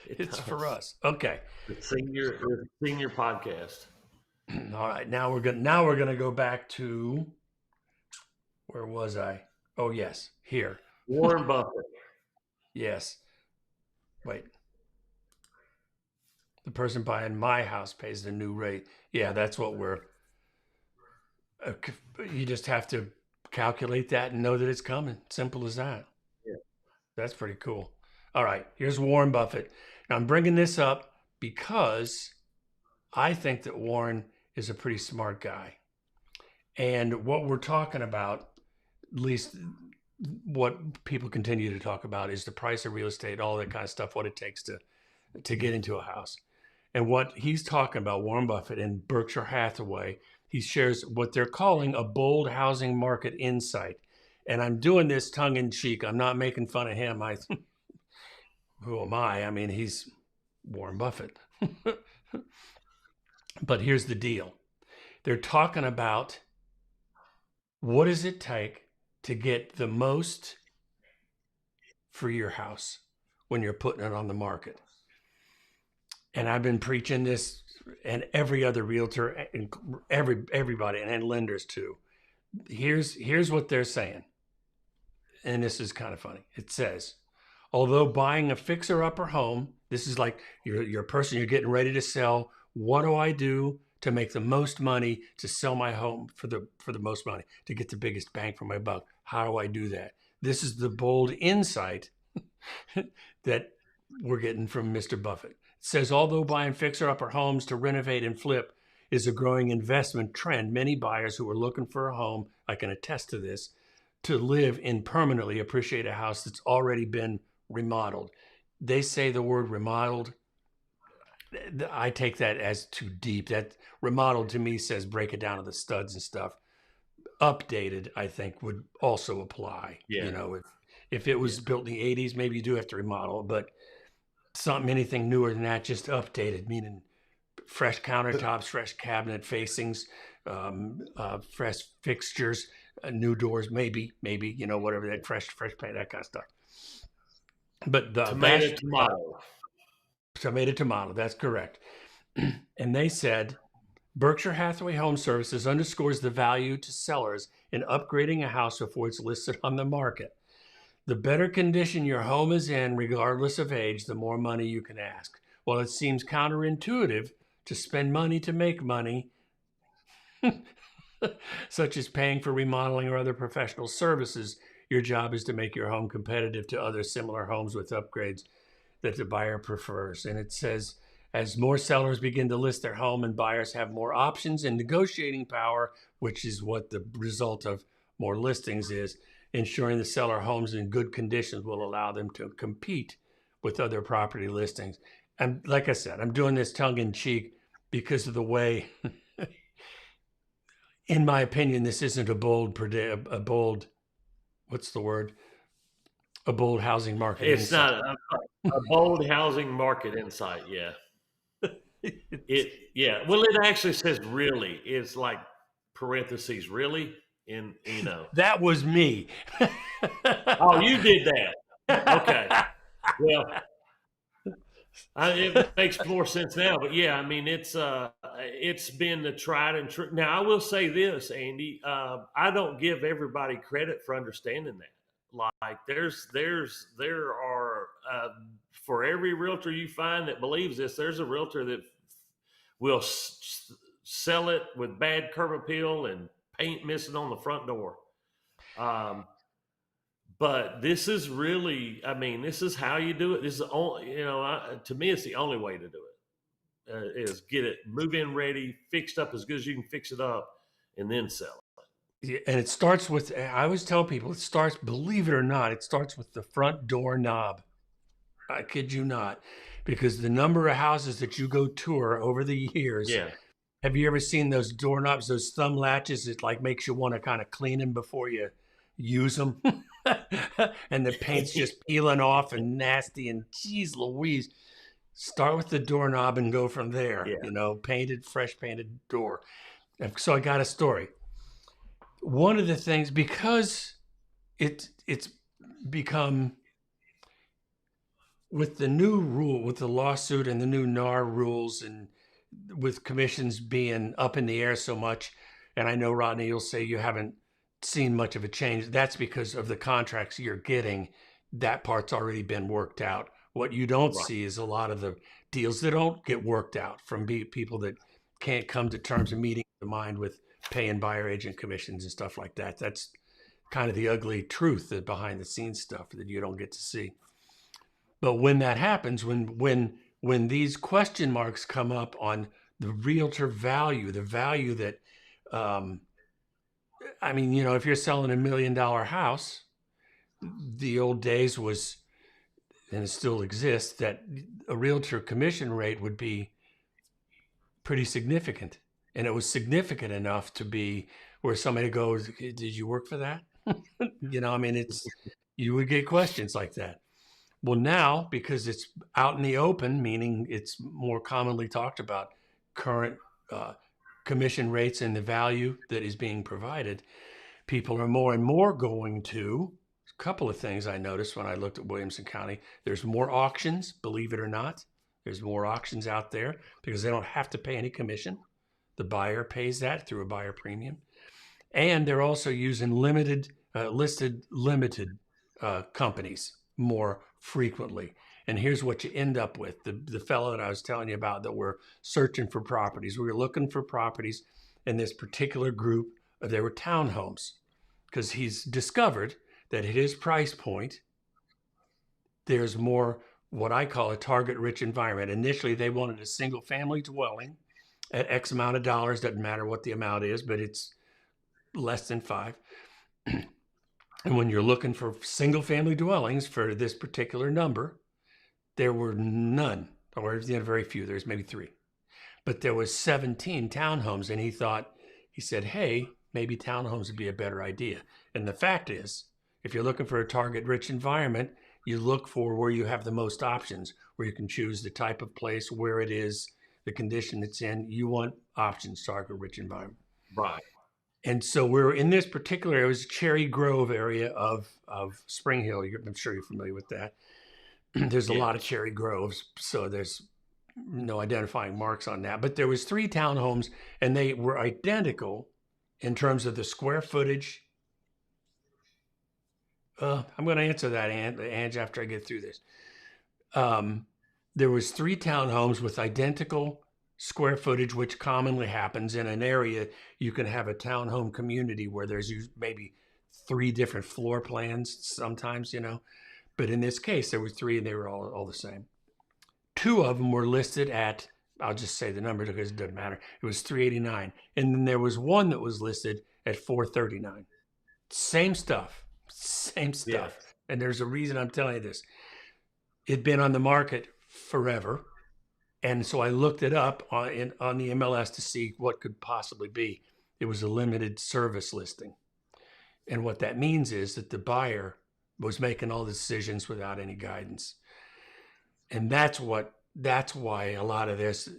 It's for us. Okay. The senior podcast. All right. Now we're gonna go back to, where was I? Oh yes, here. Warren Buffett. Yes. Wait. The person buying my house pays the new rate. Yeah, that's what you just have to calculate that and know that it's coming. Simple as that. Yeah. That's pretty cool. All right, here's Warren Buffett. Now I'm bringing this up because I think that Warren is a pretty smart guy. And what we're talking about, at least what people continue to talk about, is the price of real estate, all that kind of stuff, what it takes to get into a house. And what he's talking about, Warren Buffett and Berkshire Hathaway, he shares what they're calling a bold housing market insight. And I'm doing this tongue in cheek. I'm not making fun of him. Who am I? I mean, he's Warren Buffett. But here's the deal. They're talking about what does it take to get the most for your house when you're putting it on the market. And I've been preaching this, and every other realtor, and everybody, and lenders too. Here's what they're saying. And this is kind of funny. It says, although buying a fixer-upper home, this is like you're a person, you're getting ready to sell. What do I do to make the most money, to sell my home for the most money, to get the biggest bang for my buck? How do I do that? This is the bold insight that we're getting from Mr. Buffett. It says, although buying fixer-upper homes to renovate and flip is a growing investment trend, many buyers who are looking for a home, I can attest to this, to live in permanently appreciate a house that's already been remodeled. They say the word remodeled. I take that as too deep. That remodeled to me says break it down to the studs and stuff. Updated, I think, would also apply. Yeah. You know, if it was built in the 80s, maybe you do have to remodel, but anything newer than that, just updated, meaning fresh countertops, fresh cabinet facings, fresh fixtures, new doors, maybe, you know, whatever, that fresh paint, that kind of stuff. But the tomato, that's correct. And they said, Berkshire Hathaway Home Services underscores the value to sellers in upgrading a house before it's listed on the market. The better condition your home is in, regardless of age, the more money you can ask. Well, it seems counterintuitive to spend money to make money, such as paying for remodeling or other professional services. Your job is to make your home competitive to other similar homes with upgrades that the buyer prefers. And it says, as more sellers begin to list their home and buyers have more options and negotiating power, which is what the result of more listings is, ensuring the seller homes in good conditions will allow them to compete with other property listings. And like I said, I'm doing this tongue in cheek because of the way, in my opinion, this isn't a bold, what's the word? A bold housing market It's insight. not a bold housing market insight. Yeah. Yeah. Well, it actually says really. It's like parentheses, really. That was me. Oh, you did that. Okay. Well, it makes more sense now, but yeah, I mean, it's been the tried and true. Now, I will say this, Andy, I don't give everybody credit for understanding that. Like, there are for every realtor you find that believes this, there's a realtor that will sell it with bad curb appeal and paint missing on the front door. Um, but this is really, I mean, this is how you do it. This is the only, to me, it's the only way to do it. Is get it move in ready, fixed up as good as you can fix it up, and then sell Yeah, and it starts with, I always tell people, it starts, believe it or not, it starts with the front door knob. I kid you not, because the number of houses that you go tour over the it. years, Yeah. have you ever seen those doorknobs, those thumb latches? It like makes you want to kind of clean them before you use them. And the paint's just peeling off and nasty, and geez Louise. Start with the doorknob and go from there, Yeah. painted, fresh painted door. So I got a story. One of the things, because it's become, with the new rule, with the lawsuit and the new NAR rules, and with commissions being up in the air so much, and I know, Rodney, you'll say you haven't seen much of a change. That's because of the contracts you're getting. That part's already been worked out. What you don't Right. see is a lot of the deals that don't get worked out from people that can't come to terms and meeting the mind with paying buyer agent commissions and stuff like that. That's kind of the ugly truth, the behind the scenes stuff that you don't get to see. But when that happens, when these question marks come up on the realtor value, the value that, I mean, if you're selling $1 million house, the old days was, and it still exists, that a realtor commission rate would be pretty significant. And it was significant enough to be where somebody goes, did you work for that? I mean, you would get questions like that. Well, now, because it's out in the open, meaning it's more commonly talked about, current commission rates and the value that is being provided, people are more and more going to a couple of things I noticed when I looked at Williamson County. There's more auctions, believe it or not. There's more auctions out there because they don't have to pay any commission. The buyer pays that through a buyer premium. And they're also using listed limited companies more frequently. And here's what you end up with. The fellow that I was telling you about that were searching for properties. We were looking for properties in this particular group. There were townhomes, because he's discovered that at his price point, there's more what I call a target-rich environment. Initially, they wanted a single-family dwelling at X amount of dollars. Doesn't matter what the amount is, but it's less than 5. And when you're looking for single family dwellings for this particular number, there were none, or very few. There's maybe 3, but there was 17 townhomes. And he said, hey, maybe townhomes would be a better idea. And the fact is, if you're looking for a target rich environment, you look for where you have the most options, where you can choose the type of place, where it is, the condition it's in. You want options, target rich environment. Right. And so we're in this particular area. It was Cherry Grove area of Spring Hill. I'm sure you're familiar with that. There's a lot of Yes. cherry groves, so there's no identifying marks on that. But there was 3 townhomes, and they were identical in terms of the square footage. I'm going to answer that, Ange, after I get through this. There was 3 townhomes with identical square footage, which commonly happens in an area. You can have a townhome community where there's maybe 3 different floor plans sometimes, but in this case, there were 3 and they were all the same. 2 of them were listed at, I'll just say the number because it doesn't matter. It was $389. And then there was one that was listed at $439. Same stuff. Yeah. And there's a reason I'm telling you this. It'd been on the market forever. And so I looked it up on the MLS to see what could possibly be. It was a limited service listing. And what that means is that the buyer was making all the decisions without any guidance. And that's why a lot of this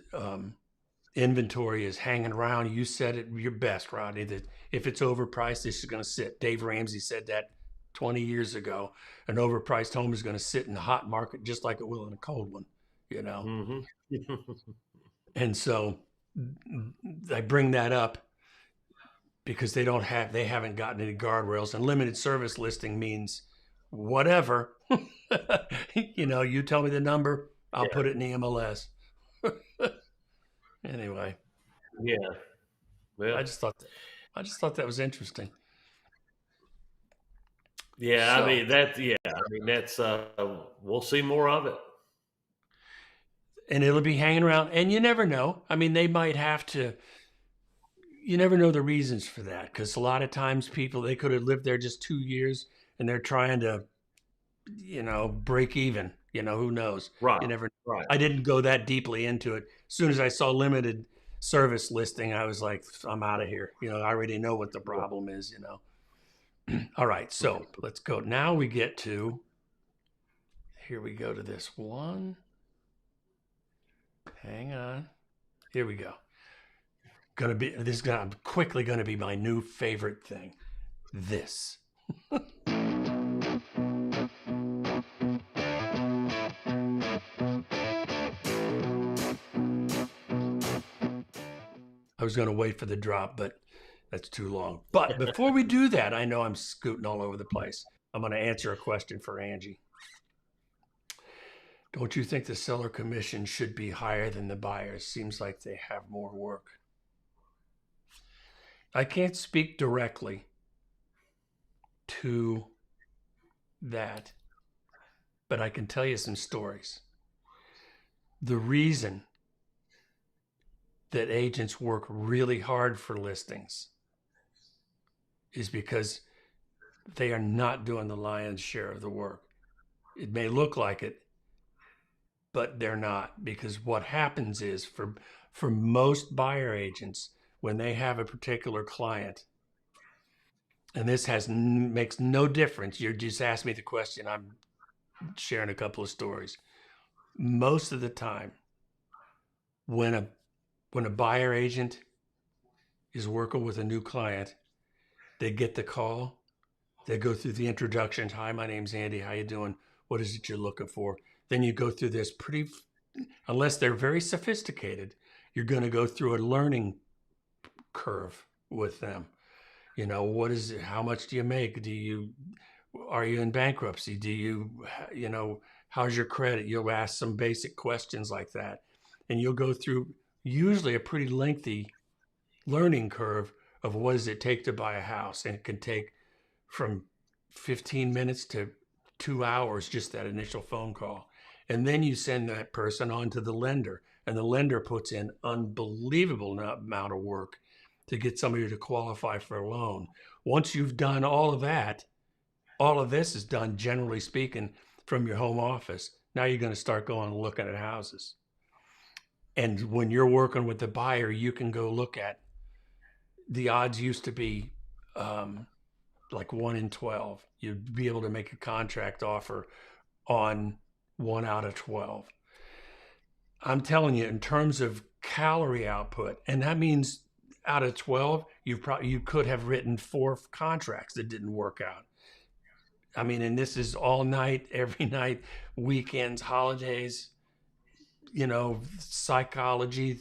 inventory is hanging around. You said it your best, Rodney, that if it's overpriced, this is going to sit. Dave Ramsey said that 20 years ago. An overpriced home is going to sit in the hot market just like it will in a cold one, Mm-hmm. And so I bring that up because they haven't gotten any guardrails, and limited service listing means whatever. You tell me the number, I'll put it in the MLS. Anyway. Yeah. Well, I just thought that was interesting. Yeah, So, I mean that's we'll see more of it. and it'll be hanging around, and you never know. I mean, they might have to. You never know the reasons for that, because a lot of times people, they could have lived there just 2 years and they're trying to, break even. Who knows? Right. You never. Right. I didn't go that deeply into it. As soon as I saw limited service listing, I was like, I'm out of here. I already know what the problem is. All right, so let's go. Now we get to. Here we go to this one. Hang on. Here we go. This is quickly going to be my new favorite thing. This. I was going to wait for the drop, but that's too long. But before we do that, I know I'm scooting all over the place. I'm going to answer a question for Angie. Don't you think the seller commission should be higher than the buyers? Seems like they have more work. I can't speak directly to that, but I can tell you some stories. The reason that agents work really hard for listings is because they are not doing the lion's share of the work. It may look like it, but they're not, because what happens is for most buyer agents, when they have a particular client, and this makes no difference. You just asked me the question. I'm sharing a couple of stories. Most of the time, when a buyer agent is working with a new client, they get the call. They go through the introductions. Hi, my name's Andy. How you doing? What is it you're looking for? Then you go through this unless they're very sophisticated, you're going to go through a learning curve with them. What is it? How much do you make? Are you in bankruptcy? How's your credit? You'll ask some basic questions like that. And you'll go through usually a pretty lengthy learning curve of what does it take to buy a house. And it can take from 15 minutes to 2 hours, just that initial phone call. And then you send that person on to the lender, and the lender puts in unbelievable amount of work to get somebody to qualify for a loan. Once you've done all of that, all of this is done, generally speaking, from your home office. Now you're going to start going and looking at houses. And when you're working with the buyer, you can go look at, the odds used to be like 1 in 12. You'd be able to make a contract offer on 1 out of 12. I'm telling you, in terms of calorie output, and that means out of 12, you could have written 4 contracts that didn't work out. I mean, and this is all night, every night, weekends, holidays, psychology,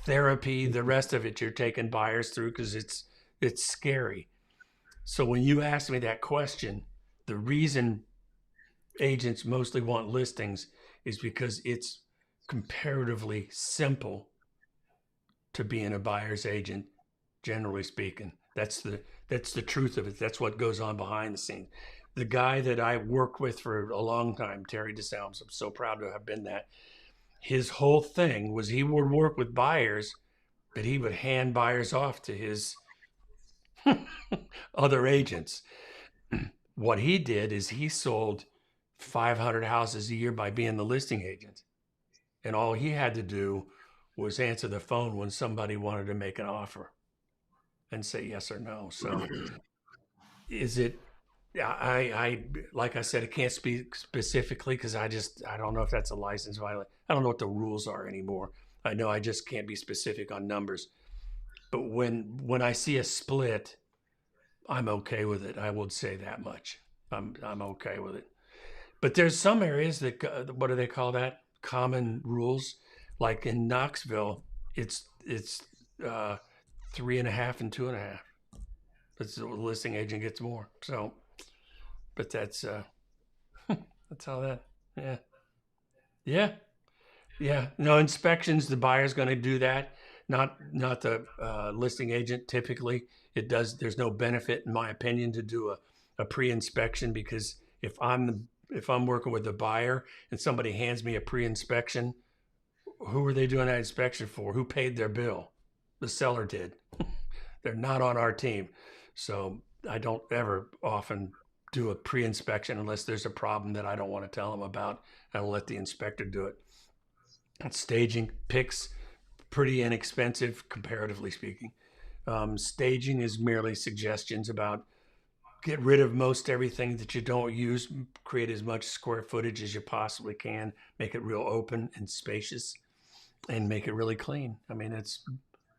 therapy, the rest of it you're taking buyers through, because it's It's scary. So when you ask me that question, the reason agents mostly want listings is because it's comparatively simple to being a buyer's agent, generally speaking. That's the truth of it. That's what goes on behind the scenes. The guy that I worked with for a long time, Terry DeSalms, I'm so proud to have been that. His whole thing was he would work with buyers, but he would hand buyers off to his other agents. What he did is he sold 500 houses a year by being the listing agent. And all he had to do was answer the phone when somebody wanted to make an offer and say yes or no. So is it, I like I said, I can't speak specifically because I don't know if that's a license violation. I don't know what the rules are anymore. I know I just can't be specific on numbers. But when I see a split, I'm okay with it. I would say that much. I'm okay with it. But there's some areas that, what do they call that? Common rules. Like in Knoxville, it's 3.5 and 2.5. But the listing agent gets more. So, but that's that's how that. Yeah, yeah, yeah. No inspections. The buyer's going to do that. Not the listing agent. Typically, it does. There's no benefit, in my opinion, to do a pre-inspection because if I'm working with a buyer and somebody hands me a pre-inspection, who are they doing that inspection for? Who paid their bill? The seller did. They're not on our team. So I don't ever often do a pre-inspection unless there's a problem that I don't want to tell them about. I'll let the inspector do it. And staging picks pretty inexpensive, comparatively speaking. Staging is merely suggestions about get rid of most everything that you don't use, create as much square footage as you possibly can, make it real open and spacious, and make it really clean. I mean, it's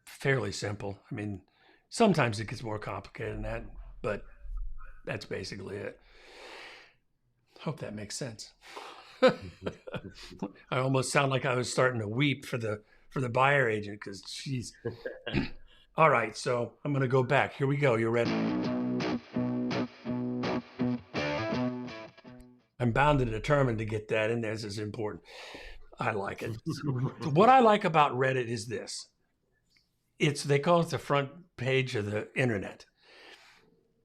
fairly simple. I mean, sometimes it gets more complicated than that, but that's basically it. Hope that makes sense. I almost sound like I was starting to weep for the buyer agent because geez. All right, so I'm going to go back. Here we go. You ready? I'm bound and determined to get that in there. This is important. I like it. What I like about Reddit is this. They call it the front page of the internet.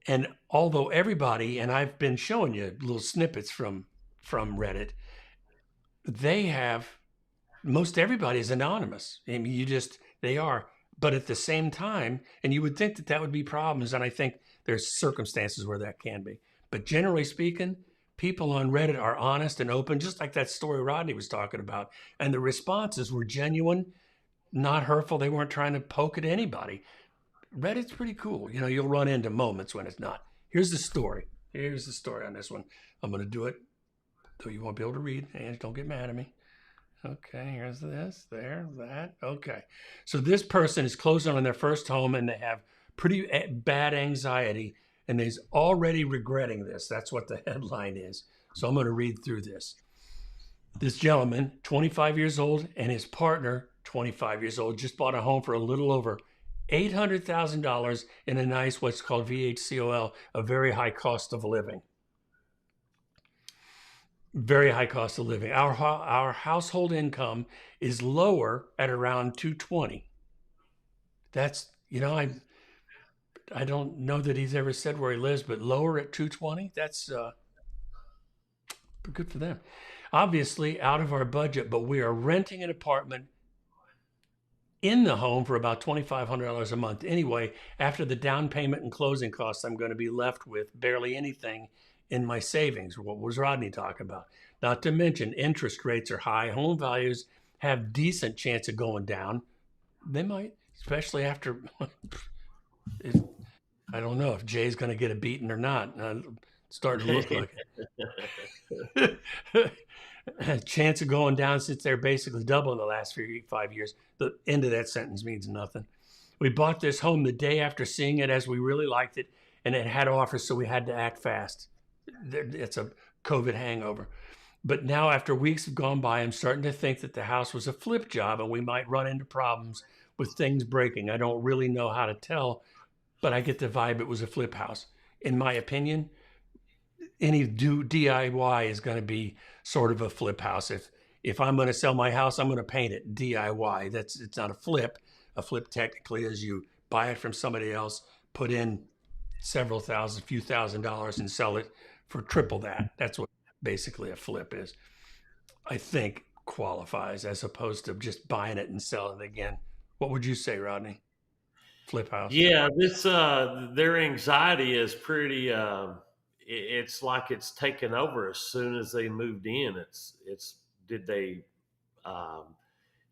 And although everybody, and I've been showing you little snippets from Reddit, most everybody is anonymous. I mean, they are. But at the same time, and you would think that would be problems, and I think there's circumstances where that can be. But generally speaking, people on Reddit are honest and open, just like that story Rodney was talking about. And the responses were genuine, not hurtful. They weren't trying to poke at anybody. Reddit's pretty cool. You know, you'll run into moments when it's not. Here's the story. Here's the story on this one. I'm going to do it, though you won't be able to read. And don't get mad at me. Okay, here's this, there, that. Okay. So this person is closing on their first home and they have pretty bad anxiety and is already regretting this. That's what the headline is. So I'm going to read through this. This gentleman, 25 years old, and his partner, 25 years old, just bought a home for a little over $800,000 in a nice, what's called VHCOL, a very high cost of living. Very high cost of living. Our household income is lower at around $220,000. That's, I don't know that he's ever said where he lives, but lower at $220,000, that's good for them. Obviously out of our budget, but we are renting an apartment in the home for about $2,500 a month. Anyway, after the down payment and closing costs, I'm going to be left with barely anything in my savings. What was Rodney talking about? Not to mention interest rates are high. Home values have decent chance of going down. They might, especially after, I don't know if Jay's going to get a beating or not. Starting to look like it. Chance of going down since they're basically double in the last 5 years. The end of that sentence means nothing. We bought this home the day after seeing it as we really liked it, and it had offers, so we had to act fast. It's a COVID hangover. But now after weeks have gone by, I'm starting to think that the house was a flip job and we might run into problems with things breaking. I don't really know how to tell but I get the vibe it was a flip house. In my opinion, any DIY is going to be sort of a flip house. If I'm going to sell my house, I'm going to paint it DIY. It's not a flip. A flip technically is you buy it from somebody else, put in several thousand, few $1,000s, and sell it for triple that. That's what basically a flip is. I think qualifies as opposed to just buying it and selling it again. What would you say, Rodney? Flip house. Yeah, this their anxiety is pretty. It's like it's taken over as soon as they moved in. It's did they, um,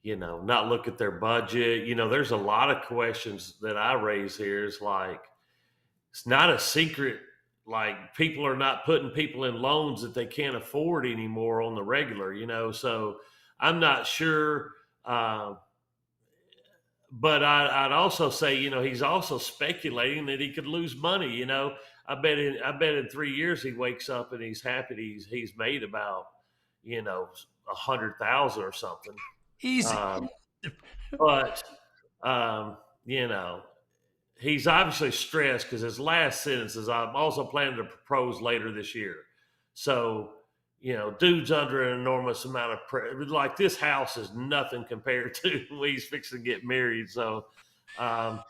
not look at their budget? There's a lot of questions that I raise here. It's like it's not a secret. Like people are not putting people in loans that they can't afford anymore on the regular. So I'm not sure. But I'd also say, he's also speculating that he could lose money. I bet in 3 years he wakes up and he's happy he's made about, 100,000 or something. Easy. Um, but you know, he's obviously stressed because his last sentence is, "I'm also planning to propose later this year." So, dude's under an enormous amount of pressure. Like this house is nothing compared to when he's fixing to get married. So, um,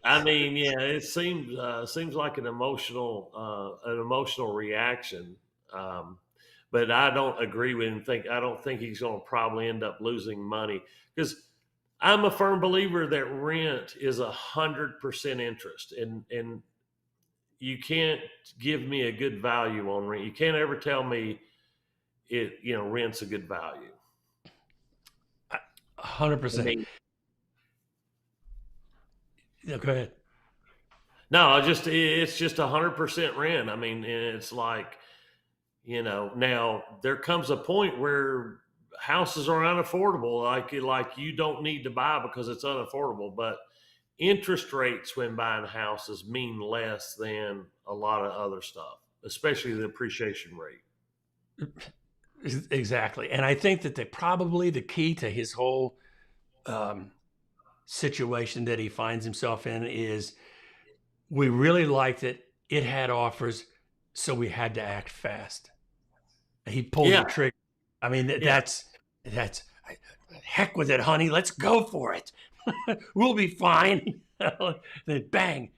I mean, yeah, it seems like an emotional reaction. Um, but I don't agree with him. I don't think he's going to probably end up losing money because I'm a firm believer that rent is 100% interest, and you can't give me a good value on rent. You can't ever tell me rent's a good value. 100%. Yeah, go ahead. No, it's just 100% rent. I mean, it's like, now there comes a point where houses are unaffordable. Like you don't need to buy because it's unaffordable, but interest rates when buying houses mean less than a lot of other stuff, especially the appreciation rate. Exactly. And I think that probably the key to his whole um, situation that he finds himself in is we really liked it. It had offers, so we had to act fast. He pulled Yeah, the trigger. I mean, yeah, that's heck with it, honey. Let's go for it. We'll be fine. Then bang.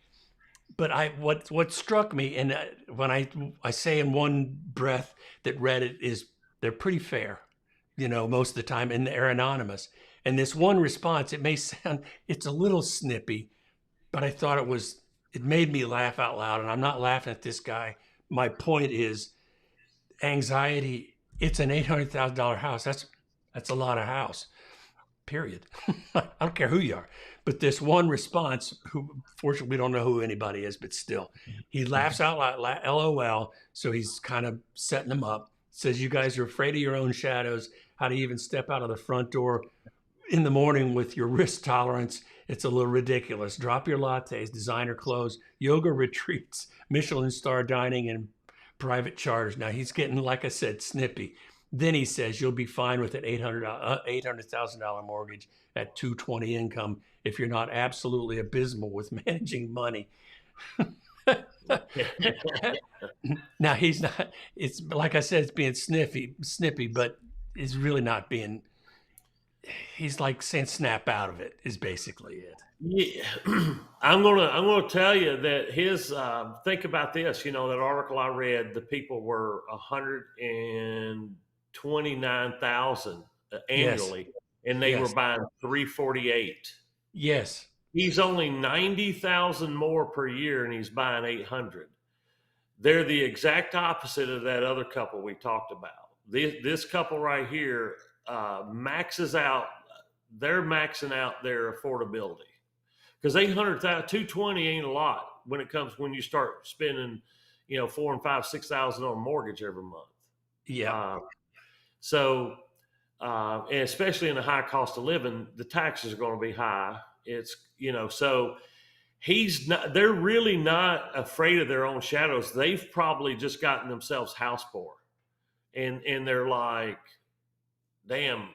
But what struck me, and when I say in one breath that Reddit is they're pretty fair, most of the time, and they're anonymous. And this one response, it may sound it's a little snippy, but I thought it made me laugh out loud. And I'm not laughing at this guy. My point is anxiety. It's an $800,000 house. That's a lot of house. Period. I don't care who you are. But this one response, who fortunately we don't know who anybody is, but still, he laughs out loud, LOL. So he's kind of setting them up. Says, "You guys are afraid of your own shadows. How to even step out of the front door in the morning with your risk tolerance. It's a little ridiculous. Drop your lattes, designer clothes, yoga retreats, Michelin star dining, and private charters." Now he's getting, like I said, snippy. Then he says you'll be fine with an $800,000 mortgage at 220 income if you're not absolutely abysmal with managing money. Now he's not. It's like I said, it's being snippy, but it's really not being. He's like saying snap out of it is basically it. yeah. I'm gonna tell you that his think about this. That article I read, the people were 129,000 Yes. annually, and they were Yes. buying 348. Yes. He's only 90,000 more per year, and he's buying 800. They're the exact opposite of that other couple we talked about. This couple right here maxes out. They're maxing out their affordability because 800,000, 220 ain't a lot when you start spending, 4 and 5, 6,000 on a mortgage every month. Yeah. So, and especially in a high cost of living, the taxes are going to be high. It's, so they're really not afraid of their own shadows. They've probably just gotten themselves house poor, and they're like, damn,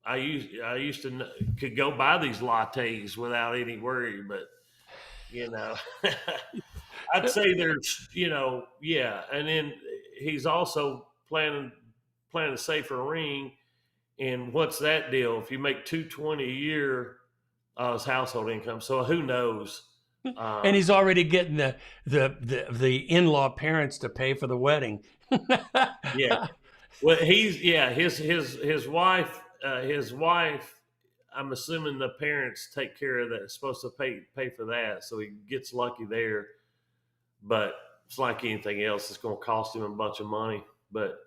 I used to could go buy these lattes without any worry, but you know, I'd say there's, yeah. And then he's also planning to save for a ring. And what's that deal? If you make 220 a year as household income, so who knows? And Um, he's already getting the in-law parents to pay for the wedding. yeah. Well, his wife. I'm assuming the parents take care of that. Supposed to pay for that, so he gets lucky there. But it's like anything else; it's going to cost him a bunch of money. But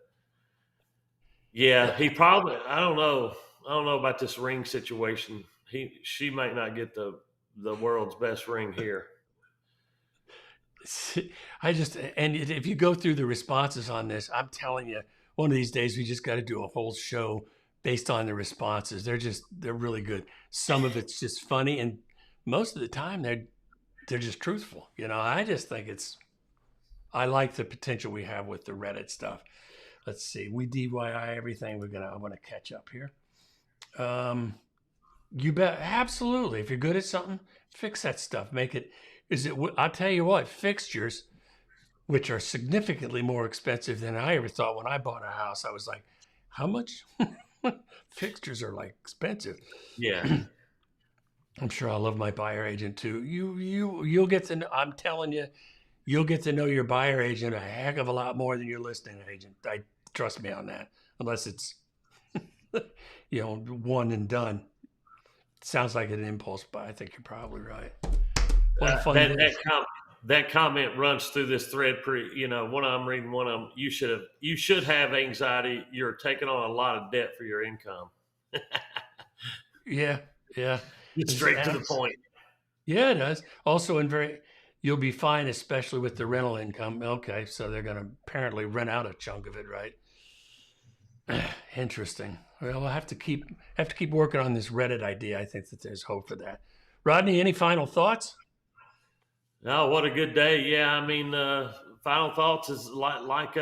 yeah, he probably. I don't know. I don't know about this ring situation. She might not get the world's best ring here. And if you go through the responses on this, I'm telling you, one of these days we just got to do a whole show based on the responses. They're really good. Some of it's just funny, and most of the time they're just truthful. I just think I like the potential we have with the Reddit stuff. Let's see, we DIY everything. I want to catch up here. You bet, absolutely. If you're good at something, fix that stuff. Make it. I'll tell you what, fixtures, which are significantly more expensive than I ever thought when I bought a house. I was like, how much? Fixtures are like expensive. Yeah, I'm sure I love my buyer agent too. You'll get to know, I'm telling you, you'll get to know your buyer agent a heck of a lot more than your listing agent. Trust me on that. Unless it's one and done. Sounds like an impulse buy. I think you're probably right. What a fun that day. that comment runs through this thread. One I'm reading, one of them. You should have anxiety. You're taking on a lot of debt for your income. Yeah, yeah. Get straight to the point. Yeah, it does. Also, you'll be fine, especially with the rental income. Okay, so they're going to apparently rent out a chunk of it, right? Interesting. Well, we'll have to keep working on this Reddit idea. I think that there's hope for that. Rodney, any final thoughts? Oh, what a good day! Yeah, I mean, final thoughts is like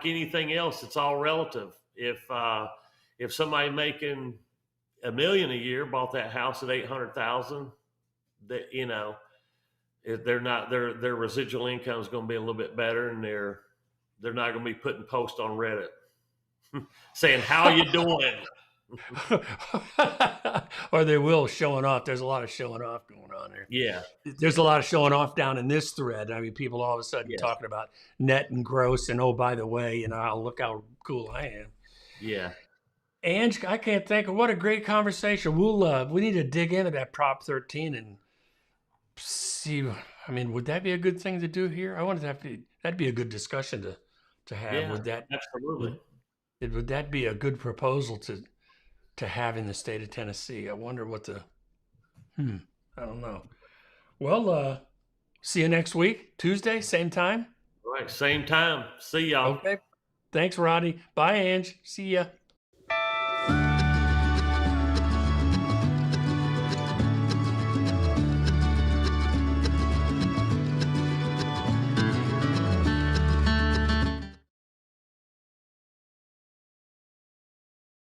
anything else. It's all relative. If somebody making $1 million a year bought that house at 800,000, that if they're not their residual income is going to be a little bit better, and they're not going to be putting posts on Reddit saying how you doing. Or they will, showing off. There's a lot of showing off going on there. Yeah, There's a lot of showing off down in this thread. I mean, people all of a sudden yeah, talking about net and gross, and oh, by the way, look how cool I am. yeah. Ange, I can't think of what a great conversation. We need to dig into that Prop 13 and see. I mean, would that be a good thing to do here? I wonder if that'd be a good discussion to have. Yeah, Would that absolutely. would that be a good proposal to have in the state of Tennessee? I wonder what I don't know. Well, see you next week, Tuesday, same time. All right, same time. See y'all. Okay. Thanks, Rodney. Bye, Ange. See ya.